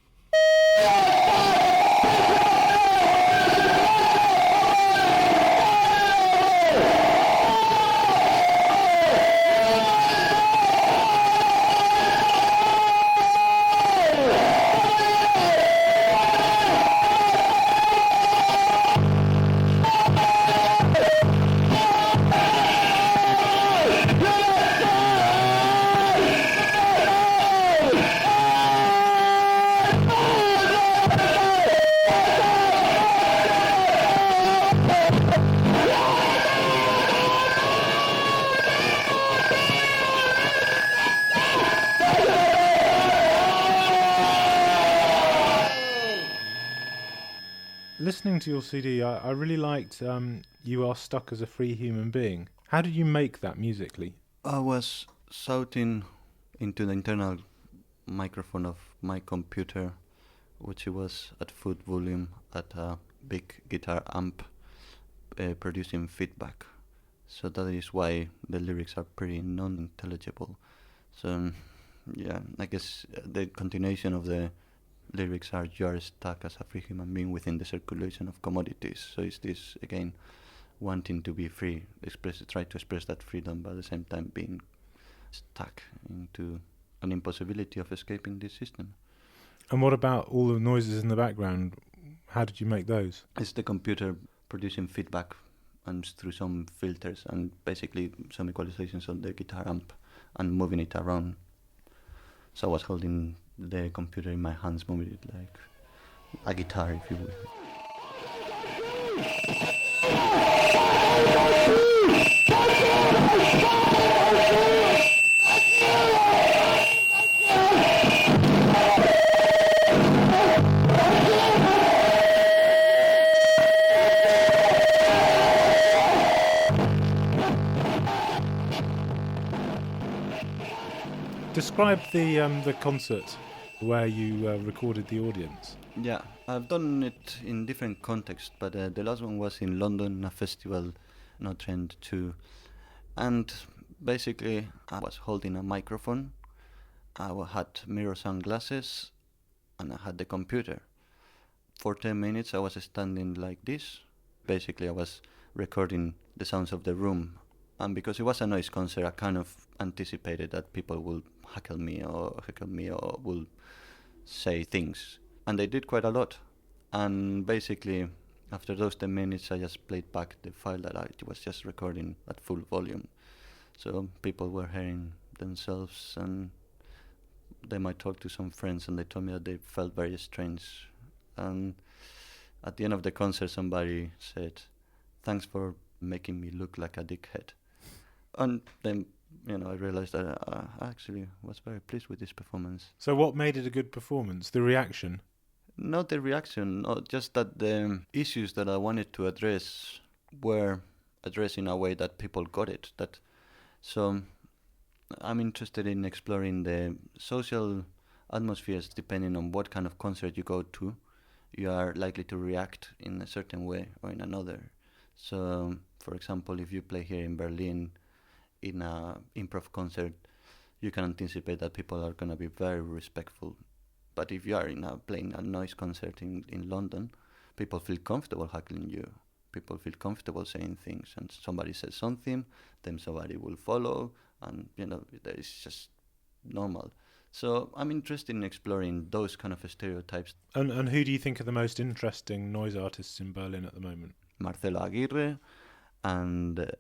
Listening to your CD, I really liked You Are Stuck as a Free Human Being. How did you make that musically? I was shouting into the internal microphone of my computer, which was at full volume at a big guitar amp, producing feedback. So that is why the lyrics are pretty non-intelligible. So, yeah, I guess the continuation of the lyrics are you are stuck as a free human being within the circulation of commodities. So it's this, again, wanting to be free, try to express that freedom, but at the same time being stuck into an impossibility of escaping this system. And what about all the noises in the background? How did you make those? It's the computer producing feedback and through some filters and basically some equalizations on the guitar amp and moving it around. So I was holding the computer in my hands, moving it like a guitar, if you will. Describe the concert where you recorded the audience. Yeah, I've done it in different contexts, but the last one was in London, a festival, No Trend 2. And basically, I was holding a microphone, I had mirror sunglasses, and I had the computer. For 10 minutes, I was standing like this. Basically, I was recording the sounds of the room. And because it was a noise concert, I kind of anticipated that people will heckle me or will say things. And they did quite a lot. And basically, after those 10 minutes, I just played back the file that I was just recording at full volume. So people were hearing themselves, and they might talk to some friends, and they told me that they felt very strange. And at the end of the concert, somebody said, "Thanks for making me look like a dickhead." And then, I realized that I actually was very pleased with this performance. So what made it a good performance? The reaction? Not the reaction, just that the issues that I wanted to address were addressed in a way that people got it. So I'm interested in exploring the social atmospheres depending on what kind of concert you go to. You are likely to react in a certain way or in another. So, for example, if you play here in Berlin in an improv concert, you can anticipate that people are going to be very respectful. But if you are playing a noise concert in London, people feel comfortable heckling you. People feel comfortable saying things, and somebody says something, then somebody will follow, and that is just normal. So I'm interested in exploring those kind of stereotypes. And who do you think are the most interesting noise artists in Berlin at the moment? Marcelo Aguirre and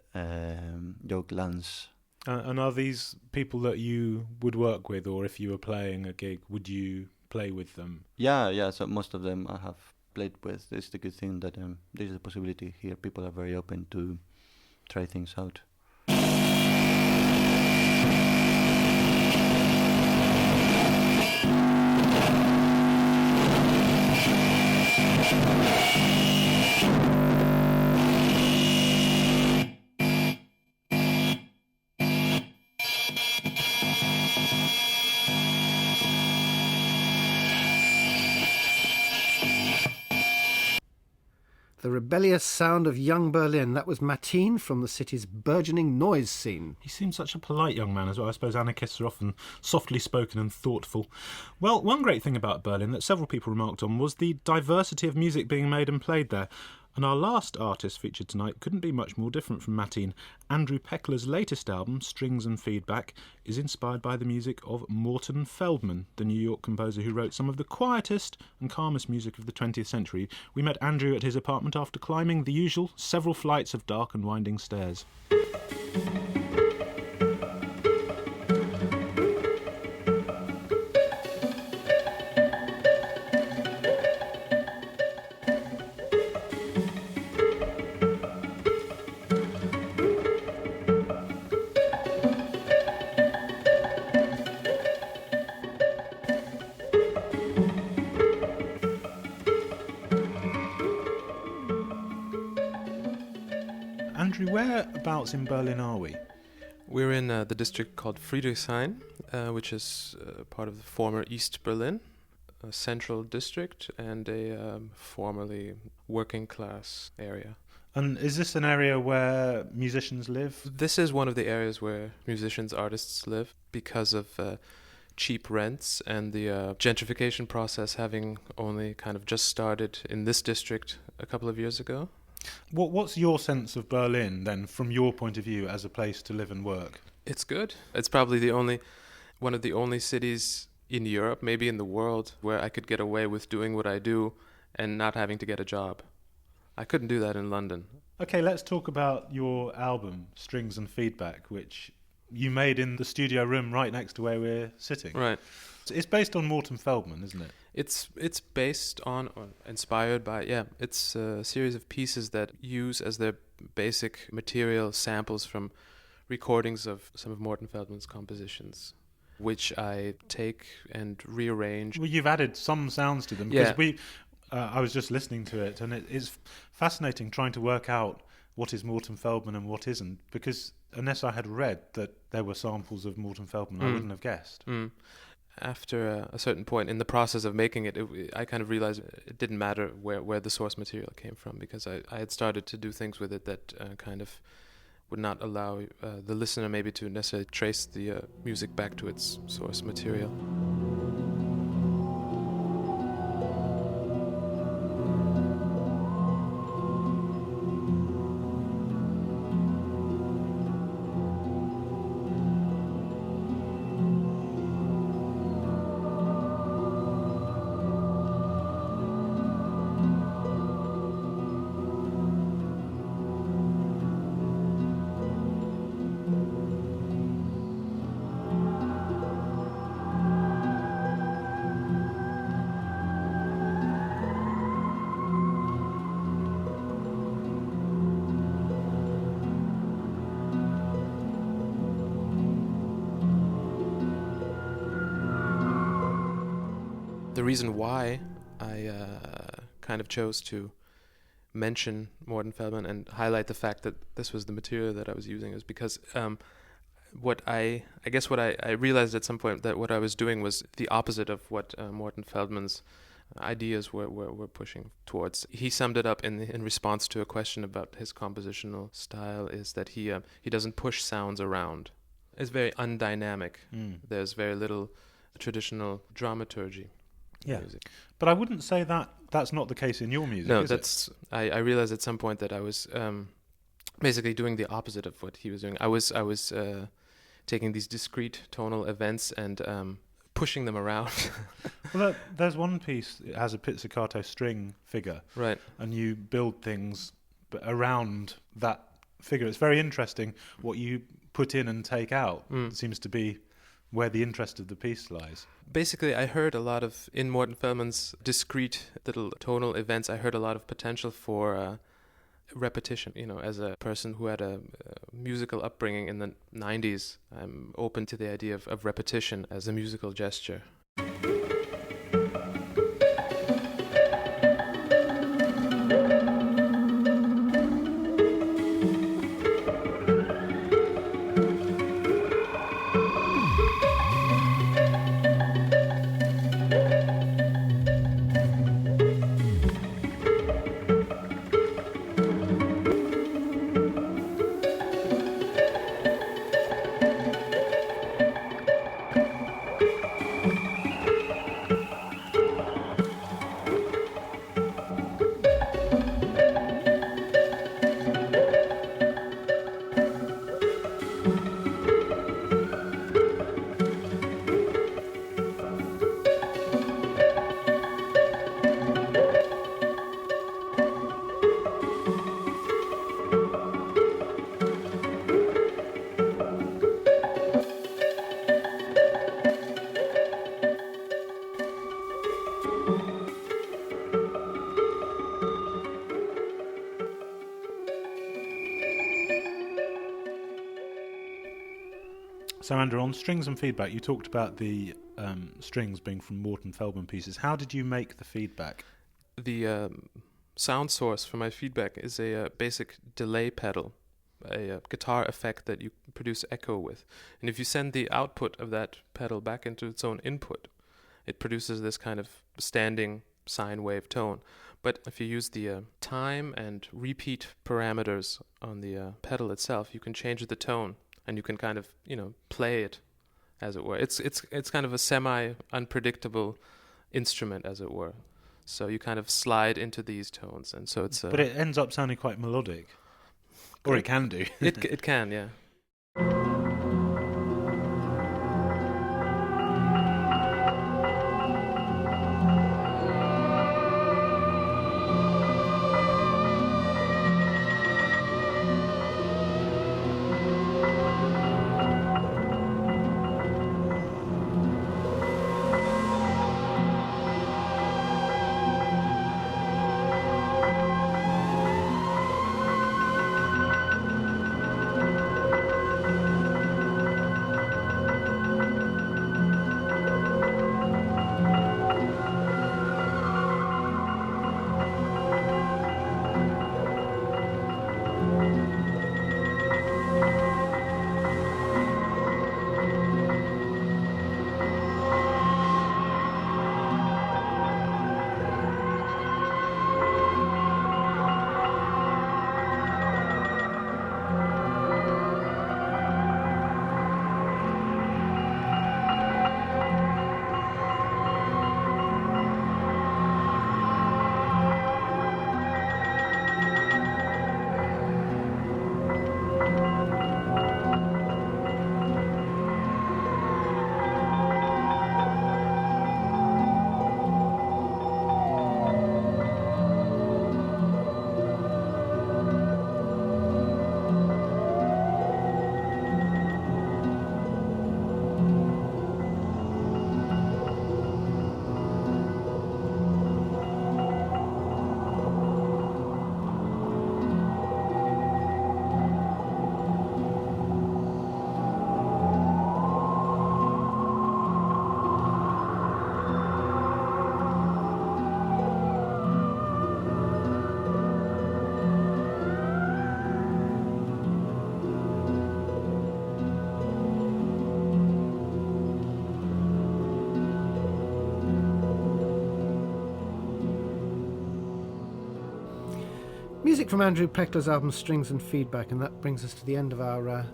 Joe Lance. And are these people that you would work with, or if you were playing a gig, would you play with them? Yeah, so most of them I have played with. It's the good thing that there's a possibility here. People are very open to try things out. The rebellious sound of young Berlin. That was Mateen from the city's burgeoning noise scene. He seems such a polite young man as well. I suppose anarchists are often softly spoken and thoughtful. Well, one great thing about Berlin that several people remarked on was the diversity of music being made and played there. And our last artist featured tonight couldn't be much more different from Mateen. Andrew Peckler's latest album, Strings and Feedback, is inspired by the music of Morton Feldman, the New York composer who wrote some of the quietest and calmest music of the 20th century. We met Andrew at his apartment after climbing the usual several flights of dark and winding stairs. Andrew, whereabouts in Berlin are we? We're in the district called Friedrichshain, which is part of the former East Berlin, a central district and a formerly working class area. And is this an area where musicians live? This is one of the areas where musicians, artists live because of cheap rents and the gentrification process having only kind of just started in this district a couple of years ago. What's your sense of Berlin, then, from your point of view as a place to live and work? It's good. It's probably one of the only cities in Europe, maybe in the world, where I could get away with doing what I do and not having to get a job. I couldn't do that in London. Okay, let's talk about your album, Strings and Feedback, which you made in the studio room right next to where we're sitting. Right. It's based on Morton Feldman, isn't it? It's based on, or inspired by, it's a series of pieces that use as their basic material samples from recordings of some of Morton Feldman's compositions, which I take and rearrange. Well, you've added some sounds to them, because I was just listening to it, and it's fascinating trying to work out what is Morton Feldman and what isn't, because unless I had read that there were samples of Morton Feldman, I wouldn't have guessed. After a certain point in the process of making it, I kind of realized it didn't matter where the source material came from, because I had started to do things with it that kind of would not allow the listener maybe to necessarily trace the music back to its source material. The reason why I kind of chose to mention Morton Feldman and highlight the fact that this was the material that I was using is because what I realized at some point that what I was doing was the opposite of what Morton Feldman's ideas were pushing towards. He summed it up in response to a question about his compositional style, is that he doesn't push sounds around. It's very undynamic. There's very little traditional dramaturgy. Yeah, music. But I wouldn't say that that's not the case in your music. No, is it? I realized at some point that I was basically doing the opposite of what he was doing. I was taking these discrete tonal events and pushing them around. Well, there's one piece that has a pizzicato string figure, right? And you build things around that figure. It's very interesting what you put in and take out. It seems to be where the interest of the piece lies. Basically, I heard a lot of, in Morton Feldman's discrete little tonal events, I heard a lot of potential for repetition. You know, as a person who had a musical upbringing in the 90s, I'm open to the idea of repetition as a musical gesture. So, Andrew, on strings and feedback, you talked about the strings being from Morton Feldman pieces. How did you make the feedback? The sound source for my feedback is a basic delay pedal, a guitar effect that you produce echo with. And if you send the output of that pedal back into its own input, it produces this kind of standing sine wave tone. But if you use the time and repeat parameters on the pedal itself, you can change the tone, and you can kind of, play it, as it were. It's kind of a semi-unpredictable instrument, as it were. So you kind of slide into these tones, and so it's. But it ends up sounding quite melodic, or it can do. It can, yeah. Music from Andrew Peckler's album Strings and Feedback, and that brings us to the end of our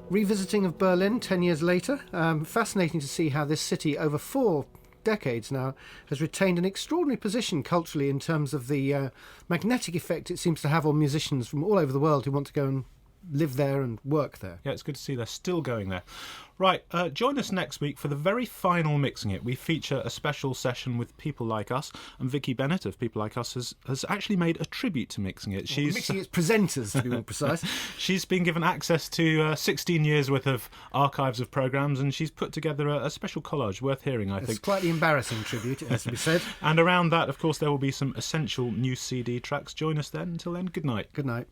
revisiting of Berlin 10 years later. Fascinating to see how this city, over 4 decades now, has retained an extraordinary position culturally in terms of the magnetic effect it seems to have on musicians from all over the world who want to go and live there and work there. Yeah, it's good to see they're still going there. Right, join us next week for the very final Mixing It. We feature a special session with People Like Us, and Vicky Bennett of People Like Us has actually made a tribute to Mixing It. Mixing It's presenters, to be more precise. She's been given access to 16 years' worth of archives of programmes, and she's put together a special collage worth hearing, I think. It's quite the embarrassing tribute, it has to be said. And around that, of course, there will be some essential new CD tracks. Join us then. Until then, good night. Good night.